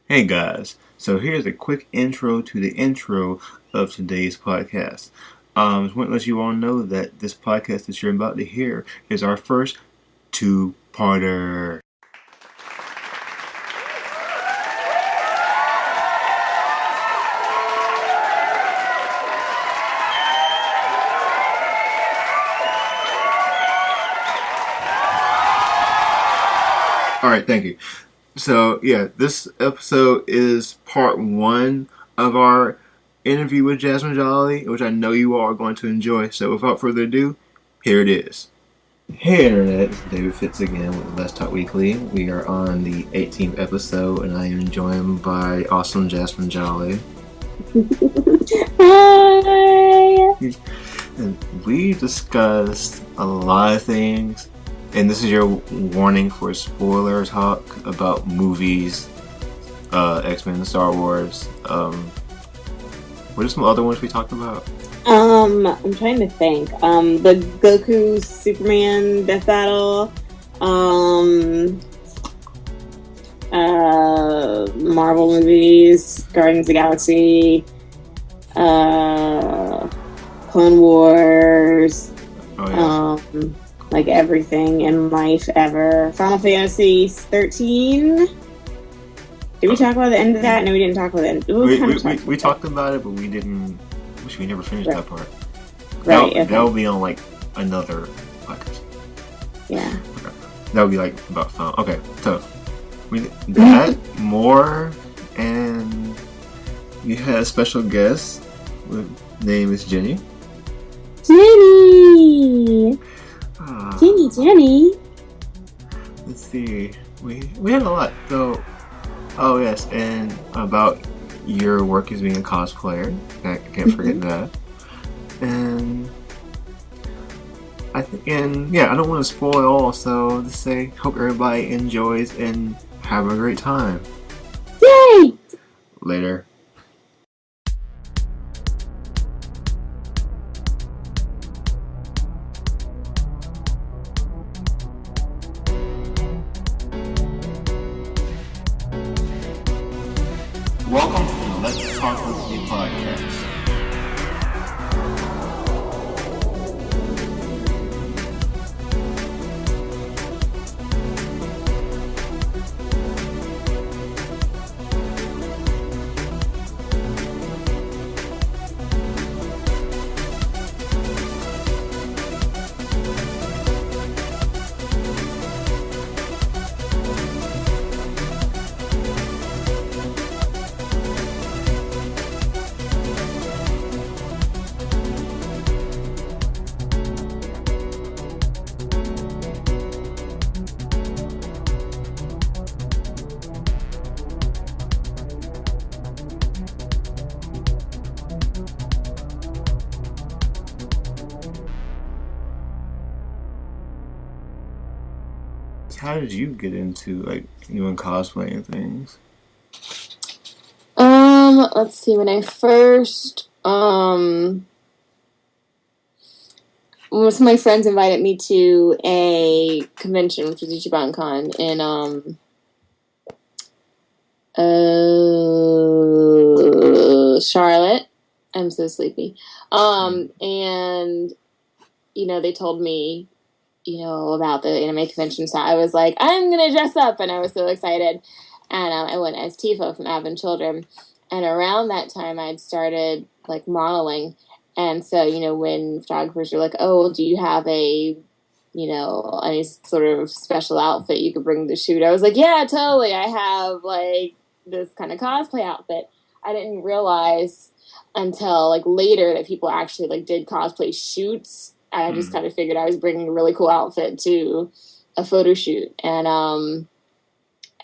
Hey guys, so here's a quick intro to the intro of today's podcast. Just want to let you all know that this podcast that you're about to hear is our first two-parter. Alright, thank you. So, yeah, this episode is part one of our interview with Jazzmin Jolly, which I know you all are going to enjoy. So, without further ado, here it is. Hey Internet, it's David Fitz again with Let's Talk Weekly. We are on the 18th episode, and I am joined by awesome Jazzmin Jolly. Hi! And we discussed a lot of things. And this is your warning for spoiler talk about movies, X-Men, Star Wars. What are some other ones we talked about? I'm trying to think. The Goku Superman Death Battle. Marvel movies, Guardians of the Galaxy, Clone Wars. Oh, yeah. Like everything in life ever. Final Fantasy 13. Did we talk about the end of that? No, we didn't talk about it. We talked about it, but we didn't. Wish we never finished that part. Right. That'll be on like another podcast. Yeah. Okay. That'll be like about fun. Okay, so that more, and you had a special guest. Name is Jenny. Jenny. Jenny. Let's see. We had a lot. So, oh yes, and about your work as being a cosplayer. I can't forget that. And I don't want to spoil all. So just say, hope everybody enjoys and have a great time. Yay! Later. Welcome to the Let's Talk Weekly podcast. How did you get into doing cosplay and things? Let's see. When I first, one of my friends invited me to a convention, which was Ichiban Con in Charlotte. I'm so sleepy. And they told me, about the anime convention, so I was like, I'm gonna dress up, and I was so excited. And I went as Tifa from Advent Children, and around that time I'd started modeling, and so when photographers were like, oh, well, do you have a any sort of special outfit you could bring to the shoot, I was like, yeah, totally, I have this kind of cosplay outfit. I didn't realize until later that people actually did cosplay shoots. I just kind of figured I was bringing a really cool outfit to a photo shoot, and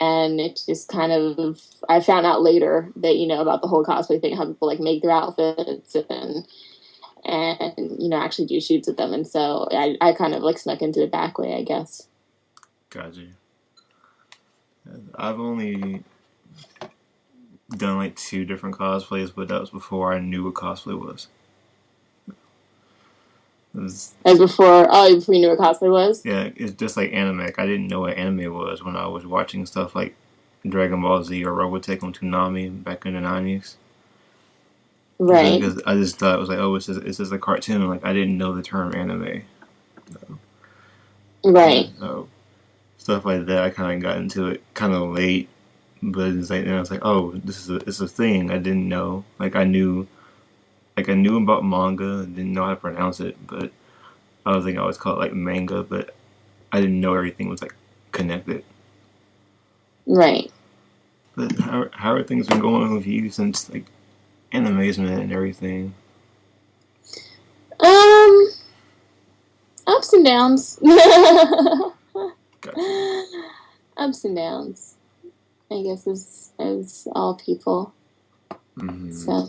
it just kind of, I found out later that about the whole cosplay thing, how people make their outfits and actually do shoots with them, and so I kind of snuck into the back way, I guess. Gotcha. I've only done 2 different cosplays, but that was before I knew what cosplay was. Before you knew what cosplay was? Yeah, it's just like anime. I didn't know what anime was when I was watching stuff like Dragon Ball Z or Robotech on Toonami back in the 90s. Right. Because I just thought it was like, oh, it's just a cartoon. Like, I didn't know the term anime. So, yeah, Right. so stuff like that, I kind of got into it kind of late. But it's like, and I was like, oh, it's a thing I didn't know. Like I knew about manga, I didn't know how to pronounce it, but I was thinking I always call it like manga, but I didn't know everything was like connected. Right. But how are things been going with you since like animation and everything? Um, Ups and downs. Gotcha. Ups and downs. I guess as all people. Mm-hmm. So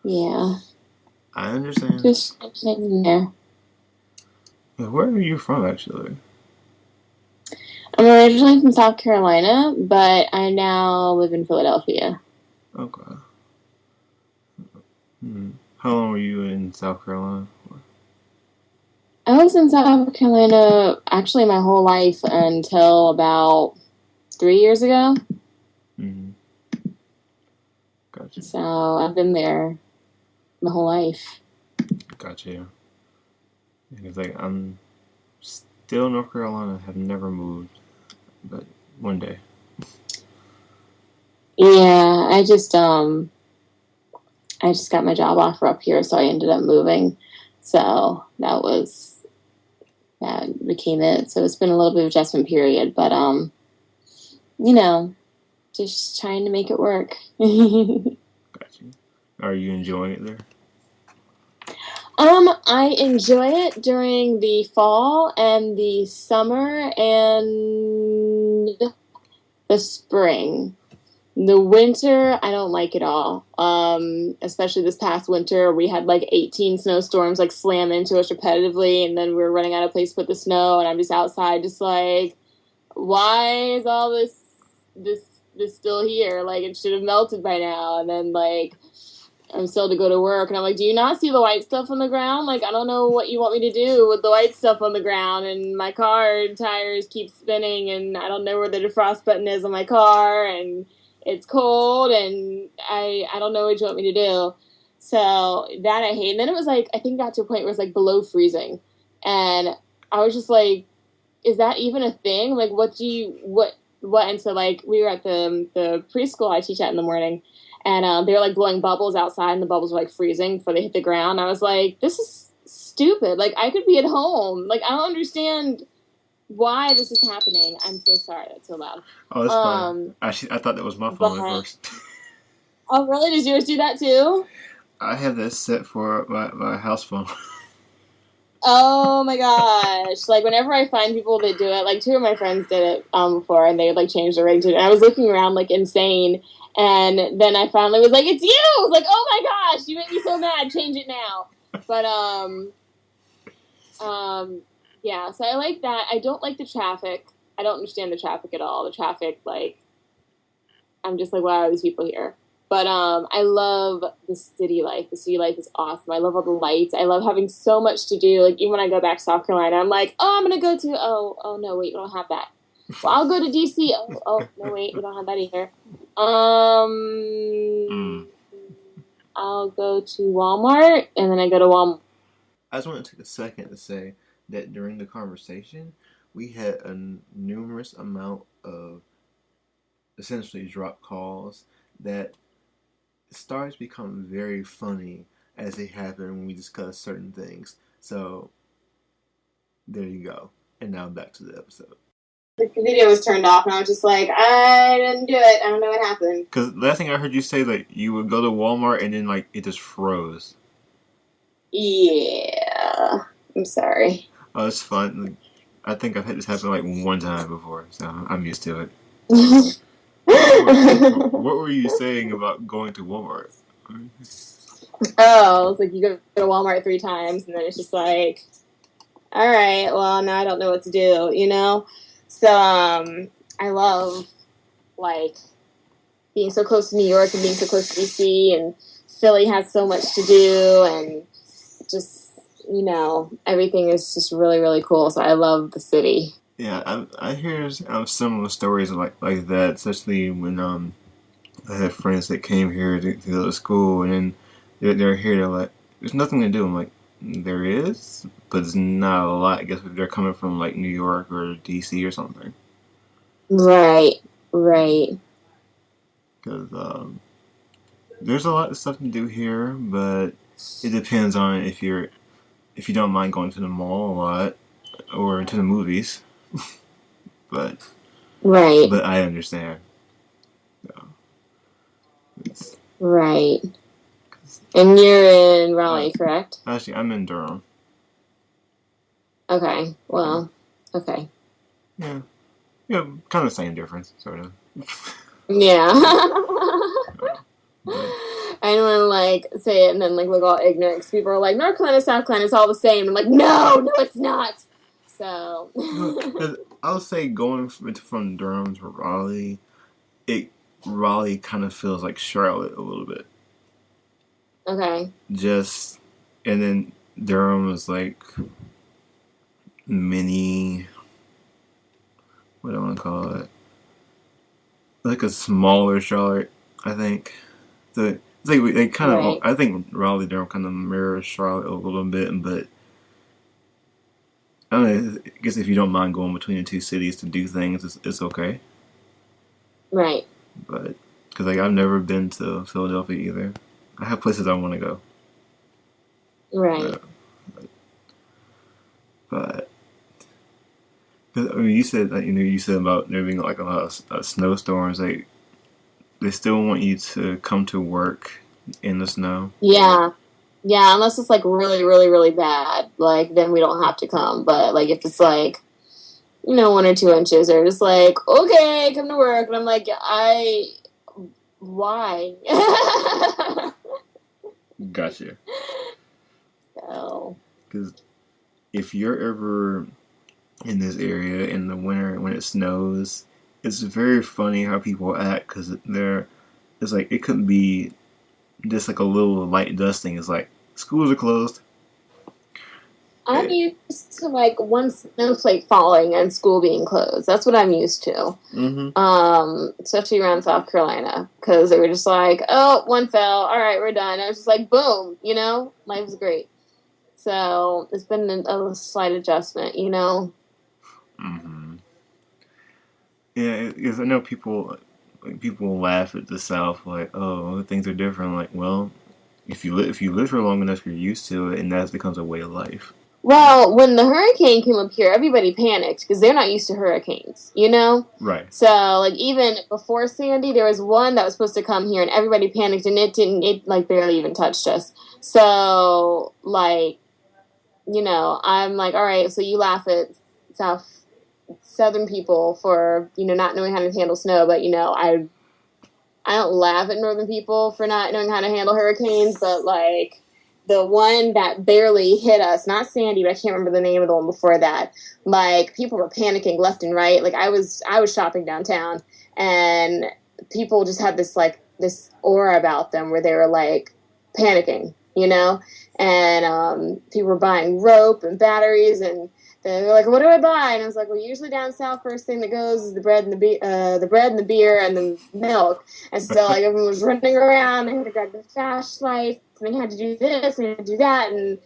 yeah, I understand. just hanging there. Where are you from, actually? I'm originally from South Carolina, but I now live in Philadelphia. Okay. How long were you in South Carolina for? I was in South Carolina actually my whole life until about 3 years ago. Mm-hmm. Gotcha. So I've been there my whole life. Gotcha. It's like I'm still in North Carolina. Have never moved, but one day. Yeah, I just got my job offer up here, so I ended up moving. So that became it. So it's been a little bit of adjustment period, but you know, just trying to make it work. Gotcha. Are you enjoying it there? I enjoy it during the fall and the summer and the spring. The winter, I don't like it all. Especially this past winter, we had like 18 snowstorms like slam into us repetitively, and then we were running out of place to put the snow, and I'm just outside, just like, why is all this still here? Like, it should have melted by now. And then like I'm still to go to work, and I'm like, do you not see the white stuff on the ground? Like, I don't know what you want me to do with the white stuff on the ground, and my car tires keep spinning, and I don't know where the defrost button is on my car, and it's cold, and I don't know what you want me to do. So that I hate. And then it was like, I think it got to a point where it's like below freezing, and I was just like, is that even a thing? Like, what? And so like we were at the preschool I teach at in the morning, and they were like blowing bubbles outside, and the bubbles were like freezing before they hit the ground. I was like, this is stupid. Like, I could be at home. Like, I don't understand why this is happening. I'm so sorry. That's so loud. Oh, that's fine. Actually, I thought that was my phone at first. Oh, really? Does yours do that too? I have that set for my house phone. Oh my gosh. Like, whenever I find people that do it, like two of my friends did it before, and they would like change the ringtone. And I was looking around like insane, and then I finally was like, it's you! I was like, oh my gosh, you make me so mad, change it now. But yeah, so I like that. I don't like the traffic. I don't understand the traffic at all. The traffic, like, I'm just like, why are these people here? But I love the city life. The city life is awesome. I love all the lights. I love having so much to do. Like, even when I go back to South Carolina, I'm like, oh, I'm gonna go to oh no, wait, we don't have that. Well, I'll go to DC. Oh no, wait, we don't have that either. I'll go to Walmart, and then I go to Walmart. I just want to take a second to say that during the conversation, we had a numerous amount of essentially drop calls that stars become very funny as they happen when we discuss certain things. So there you go. And now back to the episode. The video was turned off, and I was just like, I didn't do it. I don't know what happened. Because last thing I heard you say, like, you would go to Walmart and then, like, it just froze. Yeah. I'm sorry. Oh, it's fun. Like, I think I've had this happen, like, one time before, so I'm used to it. What were you saying about going to Walmart? Oh, it's like you go to Walmart 3 times, and then it's just like, all right, well, now I don't know what to do, you know? So, I love, like, being so close to New York and being so close to DC, and Philly has so much to do, and just, you know, everything is just really, really cool. So I love the city. Yeah, I hear similar stories like that, especially when I had friends that came here to go to school, and then they're here. They're like, "There's nothing to do." I'm like, "There is, but it's not a lot." I guess if they're coming from like New York or DC or something, Right, right. because there's a lot of stuff to do here, but it depends on if you don't mind going to the mall a lot or to the movies. But Right, I understand. So it's right. And you're in uh, Raleigh, correct? actually I'm in Durham. Okay, Yeah, well, okay. yeah, yeah. Kind of the same difference, sort of. Yeah. But I don't want to like say it and then like look all ignorant because people are like North Carolina, South Carolina, it's all the same. I'm like, no, no, it's not. So, no, 'cause I would say going from Durham to Raleigh, it Raleigh kind of feels like Charlotte a little bit. okay, Just and then Durham is like mini. What do I want to call it? Like a smaller Charlotte, I think. So it's like they kind of. right, I think Raleigh Durham kind of mirrors Charlotte a little bit, but I don't know. I guess if you don't mind going between the two cities to do things, it's okay. right, But because like I've never been to Philadelphia either. I have places I want to go. right. Uh, but 'cause, I mean, you said that you said about there being like a lot of snowstorms. Like they still want you to come to work in the snow. Yeah, yeah. Unless it's like really, really, really bad, like then we don't have to come. But like if it's like 1 or 2 inches, they're just like, okay, come to work, and I'm like, why? Gotcha. So, Because if you're ever in this area in the winter when it snows, it's very funny how people act because it's like it could be just like a little light dusting. It's like schools are closed. I'm Eh, used to like one snowflake falling and school being closed. That's what I'm used to. mm-hmm. Especially around South Carolina, because they were just like, oh, one fell. All right, we're done. And it was just like, boom, life's great. So it's been a slight adjustment. Mm-hmm. Yeah, because I know people laugh at the South like, oh, things are different. Like, well, if you live for long enough, you're used to it, and that becomes a way of life. Well, when the hurricane came up here, everybody panicked because they're not used to hurricanes. Right. So, like, even before Sandy, there was one that was supposed to come here, and everybody panicked, and it, like, barely even touched us. So, like, I'm like, all right, so you laugh at Southern people for, not knowing how to handle snow, but, I don't laugh at Northern people for not knowing how to handle hurricanes, but, like, the one that barely hit us, not Sandy, but I can't remember the name of the one before that. Like people were panicking left and right. Like I was shopping downtown, and people just had this aura about them where they were like panicking. And people were buying rope and batteries, and they were like, "What do I buy?" And I was like, "Well, usually down south, first thing that goes is the bread and the bread and the beer and the milk." And so like everyone was running around. They had to grab the flashlights, and they had to do this, and they had to do that, and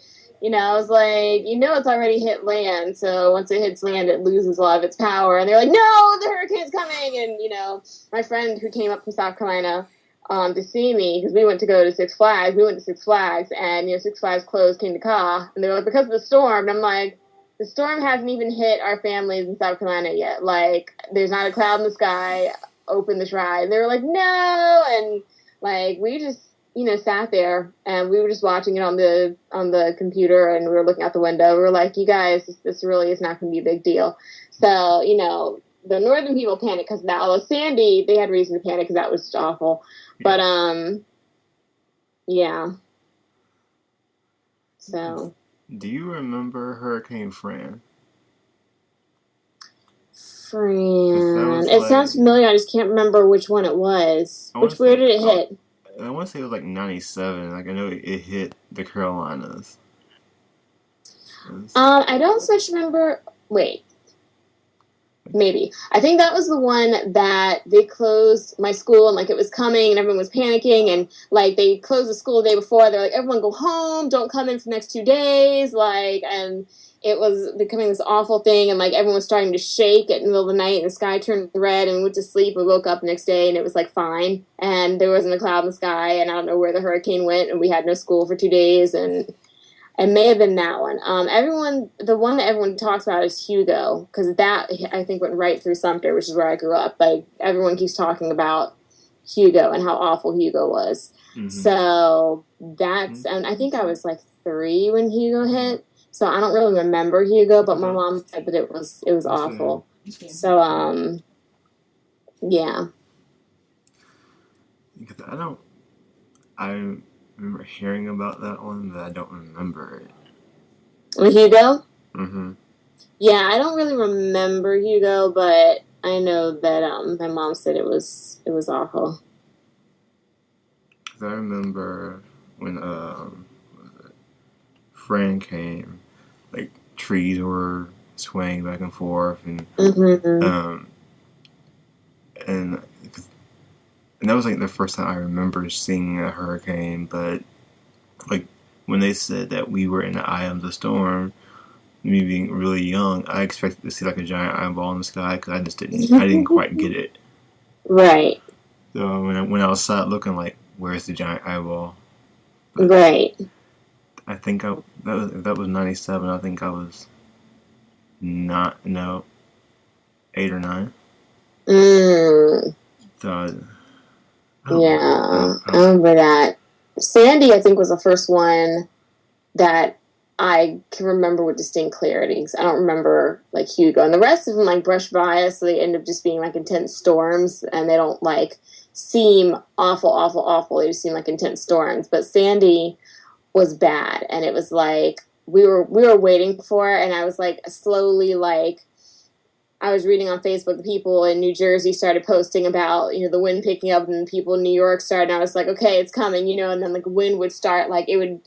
I was like, it's already hit land. So once it hits land, it loses a lot of its power. And they're like, no, the hurricane's coming. And my friend who came up from South Carolina to see me because we went to go to Six Flags. We went to Six Flags, and Six Flags closed, came to Ka, and they were like, because of the storm. And I'm like, the storm hasn't even hit our families in South Carolina yet. Like, there's not a cloud in the sky. Open this ride. And they were like, no, and like we just sat there and we were just watching it on the computer, and we were looking out the window. We were like, you guys, this really is not going to be a big deal. So the northern people panicked because of that. Although Sandy, they had reason to panic because that was just awful. Yeah. But yeah. So. Do you remember Hurricane Fran? Fran. It sounds familiar. I just can't remember which one it was. Where did it hit? I want to say it was like 97. Like I know it hit the Carolinas. I don't so much remember. Wait. Maybe. I think that was the one that they closed my school and like it was coming and everyone was panicking and like they closed the school the day before. They're like, everyone go home, don't come in for the next 2 days. Like, and it was becoming this awful thing and like everyone was starting to shake in the middle of the night and the sky turned red and we went to sleep. We woke up the next day and it was like fine and there wasn't a cloud in the sky and I don't know where the hurricane went and we had no school for 2 days and it may have been that one. The one that everyone talks about is Hugo, because that, I think, went right through Sumter, which is where I grew up. Like, everyone keeps talking about Hugo and how awful Hugo was. Mm-hmm. So, and I think I was like 3 when Hugo hit. So, I don't really remember Hugo, but my mom said that it was awful. So, yeah. Because I remember hearing about that one, but I don't remember it. With Hugo? Mm-hmm. Yeah, I don't really remember Hugo, but I know that my mom said it was awful. I remember when Fran came, like trees were swaying back and forth, and mm-hmm. And that was like the first time I remember seeing a hurricane. But like when they said that we were in the eye of the storm, me being really young, I expected to see like a giant eyeball in the sky because I didn't quite get it. Right. So when I went outside looking like, where's the giant eyeball? But right. I think that was 97. I think I was 8 or 9. So I remember that. Sandy, I think, was the first one that I can remember with distinct clarity. I don't remember like Hugo, and the rest of them like brush by us, so they end up just being like intense storms, and they don't like seem awful. They just seem like intense storms. But Sandy was bad, and it was like we were waiting for it, and I was like slowly like. I was reading on Facebook, the people in New Jersey started posting about, the wind picking up and people in New York started, and I was like, okay, it's coming, and then like wind would start, like it would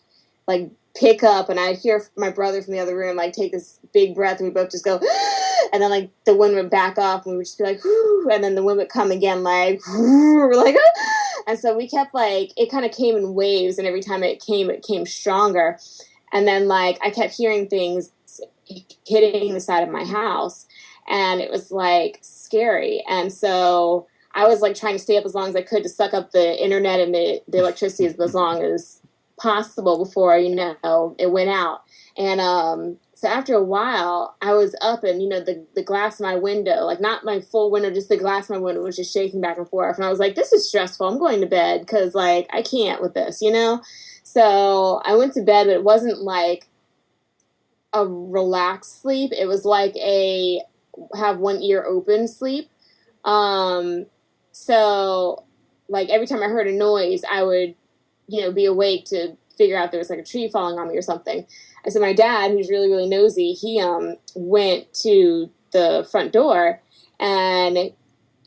like pick up and I'd hear my brother from the other room like take this big breath and we both just go and then like the wind would back off and we would just be like and then the wind would come again like we're like and so we kept like it kind of came in waves and every time it came stronger and then like I kept hearing things hitting the side of my house and it was like scary and so I was like trying to stay up as long as I could to suck up the internet and the electricity as long as possible before it went out and so after a while I was up and the glass of my window, like not my full window, just the glass of my window was just shaking back and forth and I was like, this is stressful, I'm going to bed because like I can't with this, so I went to bed, but it wasn't like a relaxed sleep, it was like a have one ear open sleep. So like every time I heard a noise I would be awake to figure out there was like a tree falling on me or something. And so my dad, who's really, really nosy, he went to the front door and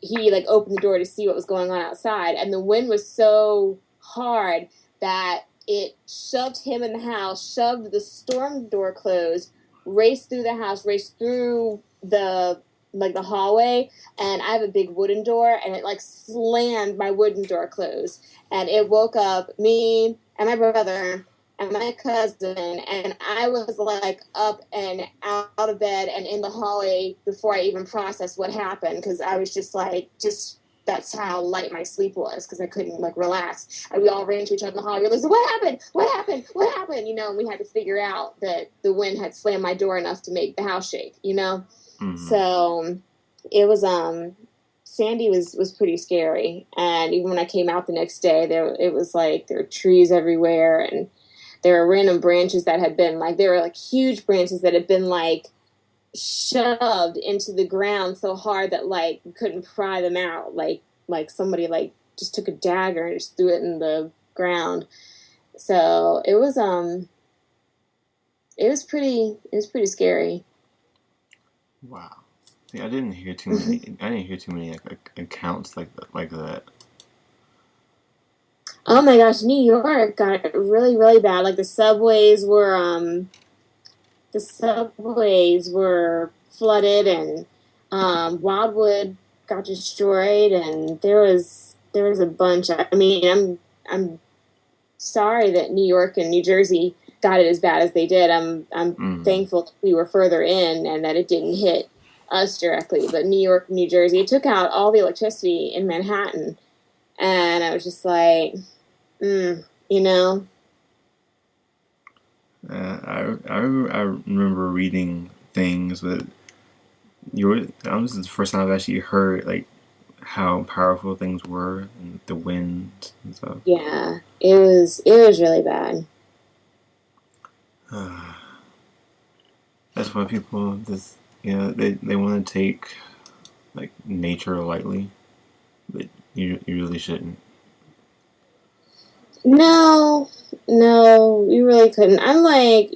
he like opened the door to see what was going on outside. And the wind was so hard that it shoved him in the house, shoved the storm door closed, raced through the house, raced through the hallway, and I have a big wooden door, and it like slammed my wooden door closed, and it woke up me and my brother and my cousin, and I was like up and out of bed and in the hallway before I even processed what happened, because I was just that's how light my sleep was, because I couldn't like relax. And we all ran to each other in the hallway. We were like, what happened? And we had to figure out that the wind had slammed my door enough to make the house shake, Mm-hmm. So it was Sandy was pretty scary, and even when I came out the next day, it was like there were trees everywhere, and there were random branches that had been like there were like huge branches that had been like shoved into the ground so hard that like you couldn't pry them out, like somebody like just took a dagger and just threw it in the ground. So it was pretty scary. Wow. Yeah, I didn't hear too many like accounts like that. Oh my gosh, New York got really, really bad. Like the subways were flooded, and Wildwood got destroyed, and there was a bunch. I mean, I'm sorry that New York and New Jersey got it as bad as they did. I'm Mm. thankful that we were further in and that it didn't hit us directly. But New York, New Jersey, it took out all the electricity in Manhattan, and I was just like, you know, I remember reading things, but that was the first time I've actually heard like how powerful things were and the wind and stuff. yeah, it was really bad. That's why people just they want to take like nature lightly, but you really shouldn't. No, no, you really couldn't. I'm like,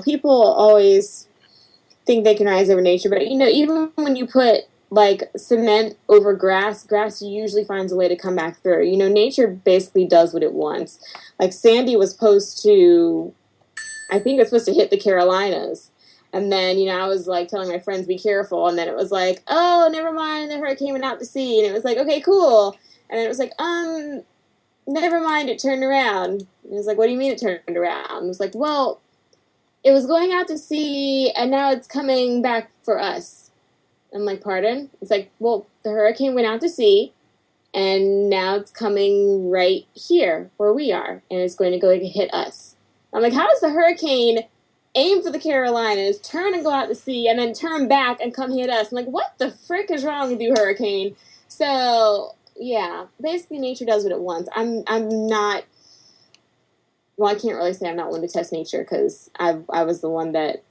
people always think they can rise over nature, but even when you put like cement over grass, grass usually finds a way to come back through. Nature basically does what it wants. Like Sandy was supposed to, I think it was supposed to hit the Carolinas. And then, I was like telling my friends, be careful. And then it was like, oh, never mind, the hurricane went out to sea. And it was like, okay, cool. And then it was like, never mind, it turned around. And it was like, what do you mean it turned around? It was like, well, it was going out to sea and now it's coming back for us. I'm like, pardon? It's like, well, the hurricane went out to sea and now it's coming right here where we are and it's going to go hit us. I'm like, how does the hurricane aim for the Carolinas, turn and go out to sea, and then turn back and come hit us? I'm like, what the frick is wrong with you, hurricane? So, yeah, basically nature does what it wants. I'm not, well, I can't really say I'm not one to test nature because I was the one that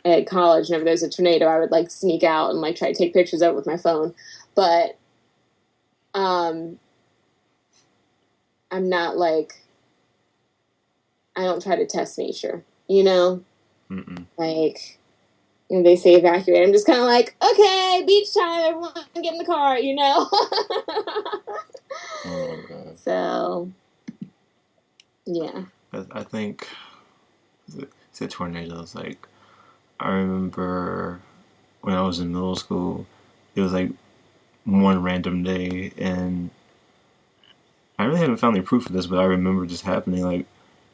at college, whenever there's a tornado, I would like sneak out and like try to take pictures of it with my phone. But I'm not like, I don't try to test nature, Mm-mm. like they say evacuate. I'm just kind of like, okay, beach time, everyone get in the car. Oh my god. So yeah. I think it's tornadoes. Like I remember when I was in middle school, it was like one random day, and I really haven't found any proof of this, but I remember just happening. Like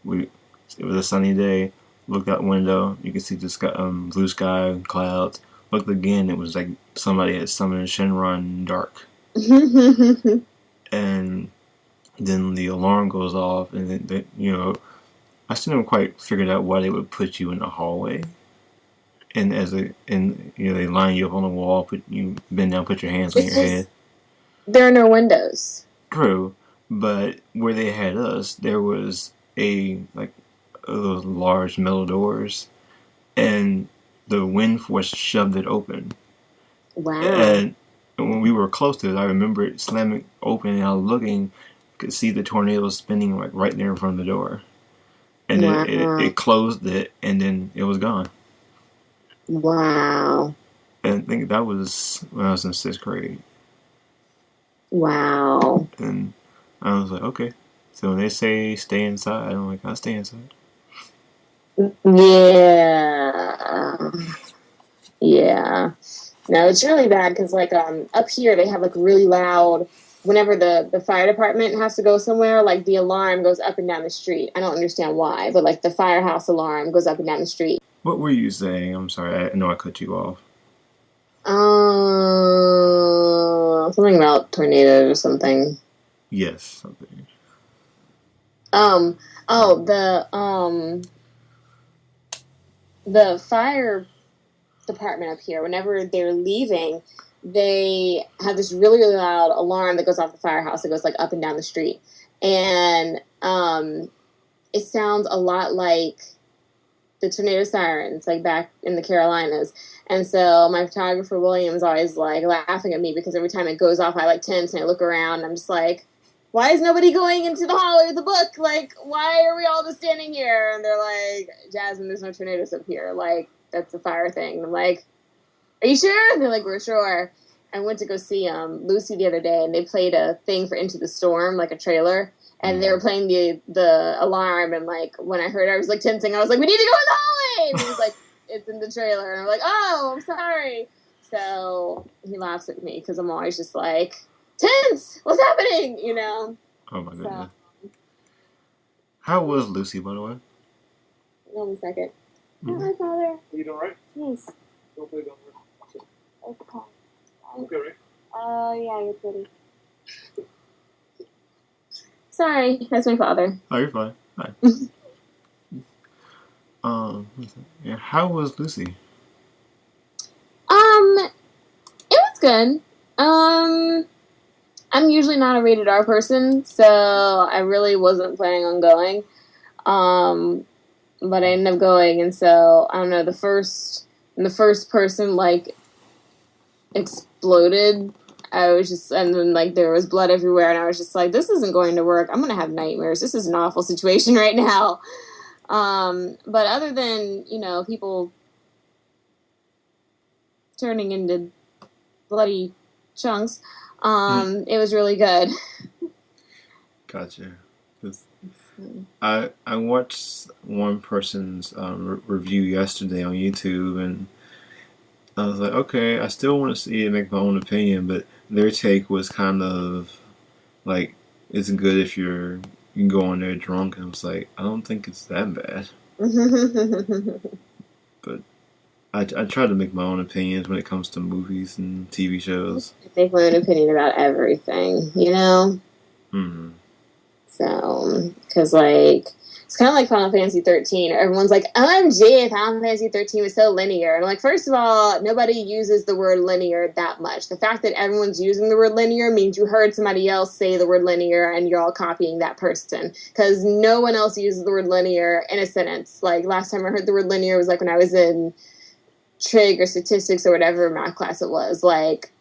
we, it was a sunny day. Looked out window, you could see the sky, blue sky, clouds. Looked again, it was like somebody had summoned Shenron in the dark, and then the alarm goes off, and I still haven't quite figured out why they would put you in the hallway, and they line you up on the wall, put you bend down, put your hands on your head. Because there are no windows. True, but where they had us, there was a like those large metal doors, and the wind force shoved it open. Wow. And when we were close to it, I remember it slamming open, and I was looking, could see the tornado spinning like right there in front of the door, and Wow. it closed it, and then it was gone. Wow. And I think that was when I was in sixth grade, Wow. and I was like, okay. So when they say stay inside, I'm like, I'll stay inside. Yeah. Yeah. No, it's really bad because like up here they have like really loud. Whenever the fire department has to go somewhere, like the alarm goes up and down the street. I don't understand why, but like the firehouse alarm goes up and down the street. What were you saying? I'm sorry, I know I cut you off. Something about tornadoes or something. Yes, something. Um, oh, the fire department up here, whenever they're leaving, they have this really, really loud alarm that goes off the firehouse that goes like up and down the street. And it sounds a lot like the tornado sirens, like back in the Carolinas. And so my photographer William is always like laughing at me because every time it goes off, I like tense and I look around and I'm just like, why is nobody going into the hallway with the book? Like, why are we all just standing here? And they're like, Jazzmin, there's no tornadoes up here. Like, that's a fire thing. And I'm like, are you sure? And they're like, we're sure. I went to go see Lucy the other day, and they played a thing for Into the Storm, like a trailer. And they were playing the alarm, and like when I heard it, I was like tensing. I was like, we need to go in the hallway. And he was like, it's in the trailer. And I'm like, oh, I'm sorry. So he laughs at me because I'm always just like, tense, what's happening? You know? Oh my goodness. So, How was Lucy, by the way? hold on a second. Mm-hmm. Oh, hi, Father. Are you doing right? Yes. Don't play, don't worry. Okay. Okay, right? Yeah, you're pretty. Sorry, that's my father. Oh, you're fine. Hi. Yeah, how was Lucy? It was good. I'm usually not a rated R person, so I really wasn't planning on going. But I ended up going, and so I don't know. The first person like exploded. I was just, and then like there was blood everywhere, and I was just like, this isn't going to work. I'm gonna have nightmares. This is an awful situation right now. But other than people turning into bloody chunks, it was really good. Gotcha. I watched one person's review yesterday on YouTube, and I was like, okay, I still want to see it, make my own opinion, but their take was kind of like, it's good if you can go on there drunk, and I was like, I don't think it's that bad. But I try to make my own opinions when it comes to movies and TV shows. I make my own opinion about everything, Mm-hmm. So, because like it's kind of like Final Fantasy 13. Everyone's like, "OMG, Final Fantasy 13 was so linear." And like, first of all, nobody uses the word linear that much. The fact that everyone's using the word linear means you heard somebody else say the word linear, and you're all copying that person. Because no one else uses the word linear in a sentence. Like last time I heard the word linear was like when I was in trig or statistics or whatever math class it was. Like,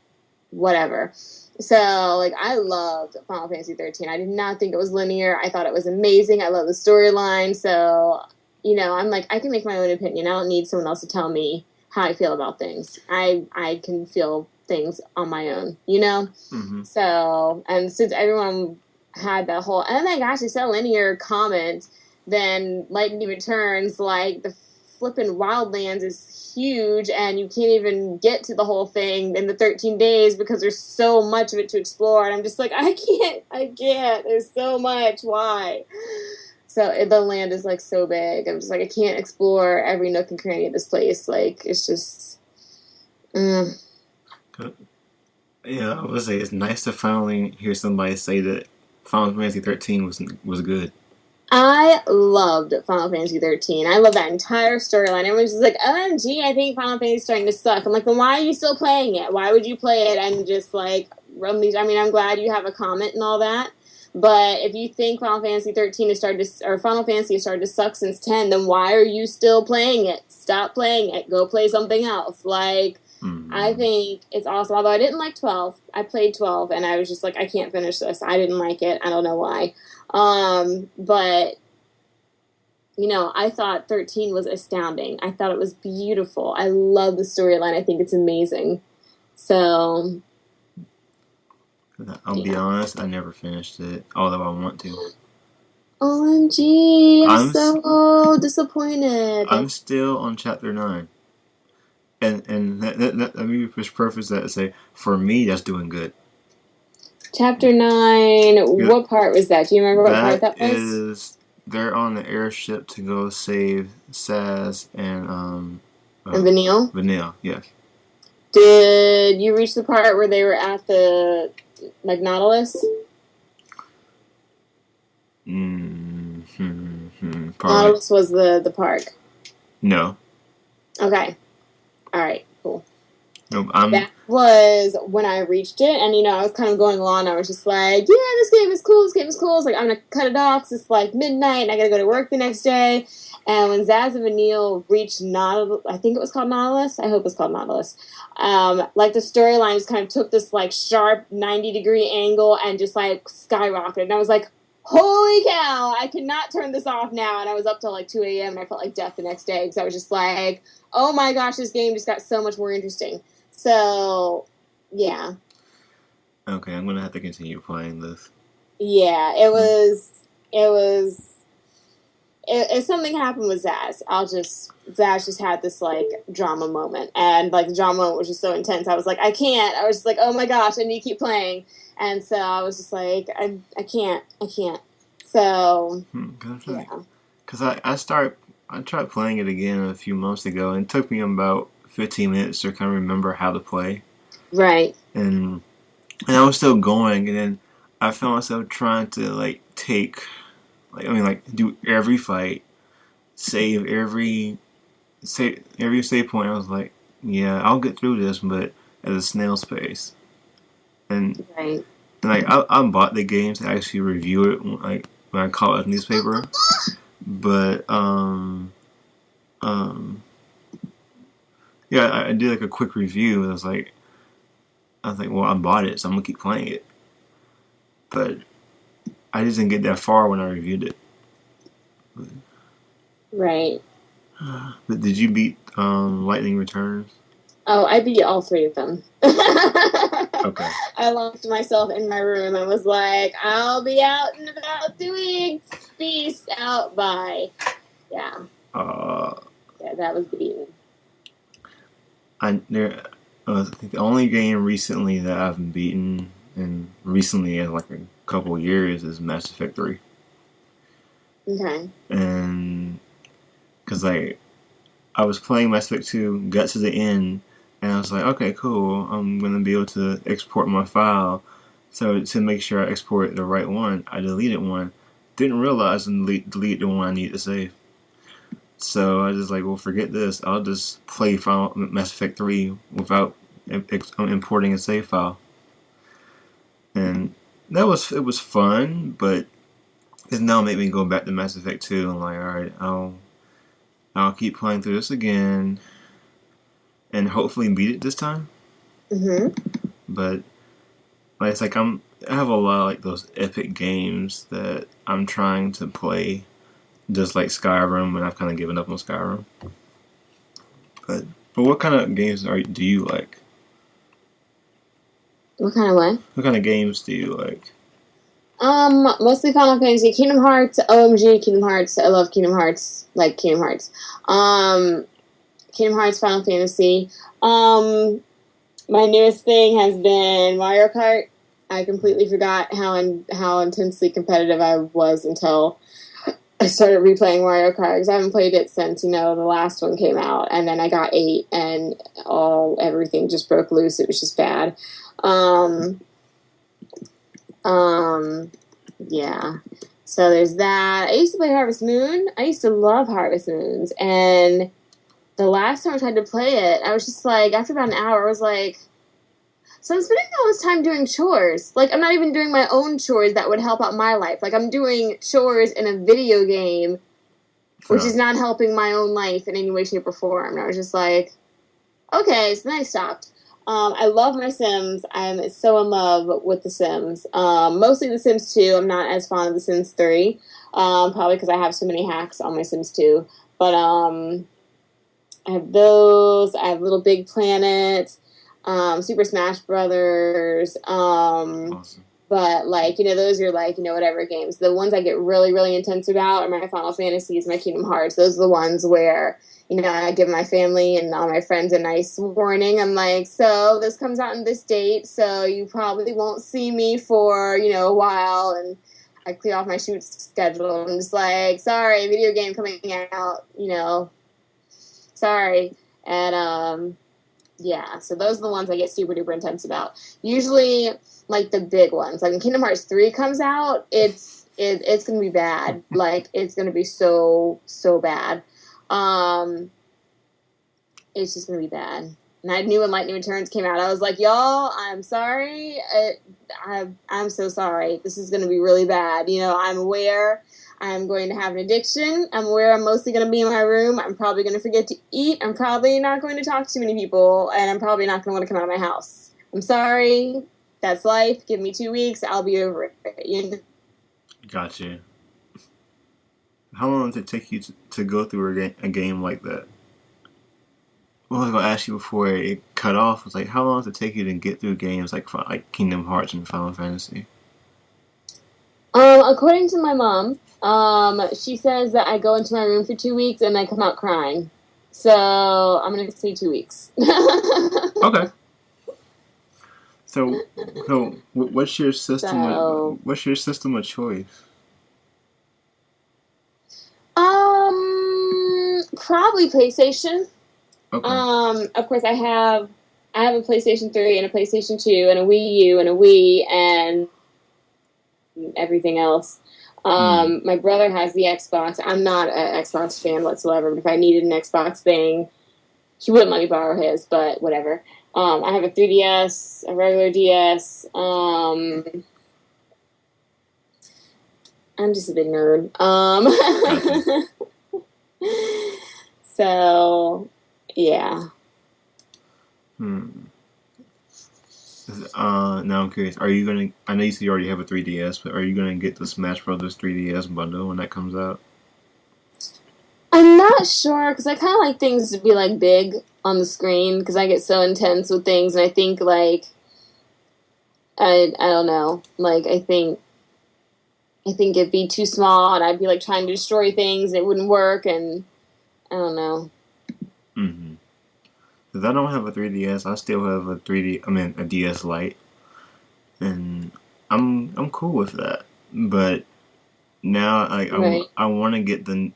whatever. So, like, I loved Final Fantasy 13. I did not think it was linear. I thought it was amazing. I love the storyline. So, I'm like, I can make my own opinion. I don't need someone else to tell me how I feel about things. I can feel things on my own, Mm-hmm. So, and since everyone had that whole, oh my gosh, it's so linear comment, then Lightning Returns, like, the flippin' Wildlands is huge, and you can't even get to the whole thing in the 13 days because there's so much of it to explore. And I'm just like, I can't. There's so much. Why? So the land is like so big. I'm just like, I can't explore every nook and cranny of this place. Like, it's just. Yeah, I would say it's nice to finally hear somebody say that Final Fantasy 13 was good. I loved Final Fantasy 13. I love that entire storyline. Everyone's just like, OMG, I think Final Fantasy's starting to suck. I'm like, then why are you still playing it? Why would you play it and just like run these? I mean, I'm glad you have a comment and all that. But if you think Final Fantasy 13 has started to, or Final Fantasy has started to suck since 10, then why are you still playing it? Stop playing it. Go play something else. Like, I think it's awesome. Although I didn't like 12. I played 12 and I was just like, I can't finish this. I didn't like it. I don't know why. But, I thought 13 was astounding. I thought it was beautiful. I love the storyline. I think it's amazing. So, I'll be honest, I never finished it, although I want to. OMG, I'm so disappointed. I'm still on chapter 9. And let me just preface that and say, for me, that's doing good. Chapter 9, what part was that? Do you remember what part that was? They're on the airship to go save Saz and Vanille? Vanille, yes. Did you reach the part where they were at the, like, Nautilus? Nautilus was the park. No. Okay. Alright, cool. Nope, that was when I reached it, and I was kind of going along. I was just like, yeah, this game is cool. I was like, I'm gonna cut it off. It's like midnight, and I gotta go to work the next day. And when Zaz and Vanille reached Nautilus, I think it was called Nautilus. I hope it's called Nautilus. Like the storyline just kind of took this like sharp 90-degree angle and just like skyrocketed. And I was like, holy cow! I cannot turn this off now. And I was up till like 2 a.m. and I felt like death the next day because I was just like, oh my gosh, this game just got so much more interesting. So, yeah. Okay, I'm gonna have to continue playing this. Yeah, it was if something happened with Zaz, Zaz just had this like drama moment, and like the drama moment was just so intense. I was like, I can't. I was just like, oh my gosh, I need to keep playing, and so I was just like, I can't. So yeah, because I tried playing it again a few months ago, and it took me about 15 minutes to kind of remember how to play, right. and I was still going, and then I found myself trying to like do every fight, save every save point. I was like, yeah, I'll get through this, but at a snail's pace. And, Right. and like I bought the game to actually review it like when I caught a newspaper, but yeah, I did like a quick review, and I was like, well, I bought it, so I'm gonna keep playing it, but I just didn't get that far when I reviewed it. Right. But did you beat Lightning Returns? Oh, I beat all three of them. Okay. I locked myself in my room and was like, I'll be out in about 2 weeks. Peace out. Bye. Yeah. Yeah, that was beaten. I think the only game recently that I've beaten, and recently in like a couple years, is Mass Effect 3. Okay. And because I was playing Mass Effect 2, got to the end, and I was like, okay, cool, I'm gonna be able to export my file. So to make sure I export the right one, I deleted one. Didn't realize and delete the one I need to save. So I was just like, well, forget this. I'll just play Mass Effect 3 without importing a save file. And it was fun, but it's now made me go back to Mass Effect 2. I'm like, alright, I'll keep playing through this again and hopefully beat it this time. Mm-hmm. But like, it's like I have a lot of like those epic games that I'm trying to play, just like Skyrim, and I've kind of given up on Skyrim. But what kind of games do you like? What kind of what? What kind of games do you like? Mostly Final Fantasy, Kingdom Hearts, OMG, Kingdom Hearts. I love Kingdom Hearts, like Kingdom Hearts. Kingdom Hearts, Final Fantasy. My newest thing has been Mario Kart. I completely forgot how intensely competitive I was until I started replaying Mario Kart, because I haven't played it since, the last one came out, and then I got 8, and everything just broke loose. It was just bad. Yeah. So there's that. I used to play Harvest Moon. I used to love Harvest Moons, and the last time I tried to play it, I was just like, after about an hour, I was like, so I'm spending all this time doing chores. Like, I'm not even doing my own chores that would help out my life. Like, I'm doing chores in a video game, which is not helping my own life in any way, shape, or form. And I was just like, okay, so then I stopped. I love my Sims. I'm so in love with The Sims. Mostly The Sims 2. I'm not as fond of The Sims 3. Probably because I have so many hacks on my Sims 2. But I have those. I have Little Big Planet. Super Smash Brothers. Awesome. But, those are, whatever games. The ones I get really, really intense about are my Final Fantasies, my Kingdom Hearts. Those are the ones where, I give my family and all my friends a nice warning. I'm like, so this comes out in this date, so you probably won't see me for, a while. And I clear off my shoot schedule. I'm just like, sorry, video game coming out, sorry. And, yeah, so those are the ones I get super duper intense about. Usually, like the big ones, like when Kingdom Hearts 3 comes out, it's gonna be bad. Like, it's gonna be so bad. It's just gonna be bad. And I knew when Lightning Returns came out, I was like, y'all, I'm sorry. I'm so sorry. This is gonna be really bad. I'm aware I'm going to have an addiction. I'm aware I'm mostly going to be in my room. I'm probably going to forget to eat. I'm probably not going to talk to too many people. And I'm probably not going to want to come out of my house. I'm sorry. That's life. Give me 2 weeks. I'll be over it. Gotcha. How long did it take you to go through a game like that? What I was going to ask you before it cut off was like, how long does it take you to get through games like Kingdom Hearts and Final Fantasy? According to my mom, She says that I go into my room for 2 weeks and I come out crying. So I'm gonna say 2 weeks. Okay. So what's your system? So, what's your system of choice? probably PlayStation. Okay. Of course, I have a PlayStation 3 and a PlayStation 2 and a Wii U and a Wii and everything else. My brother has the Xbox. I'm not an Xbox fan whatsoever, but if I needed an Xbox thing, he wouldn't let me borrow his, but whatever. I have a 3DS, a regular DS. I'm just a big nerd. Gotcha. So, yeah. Now I'm curious. Are you gonna? I know you said you already have a 3DS, but are you gonna get the Smash Brothers 3DS bundle when that comes out? I'm not sure, because I kind of like things to be, like, big on the screen, because I get so intense with things, and I think, like, I don't know. Like, I think it'd be too small, and I'd be, like, trying to destroy things, and it wouldn't work, and I don't know. Mm-hmm. Because I don't have a 3DS, I still have a a DS Lite, and I'm cool with that. But now, like, Right. I want to get the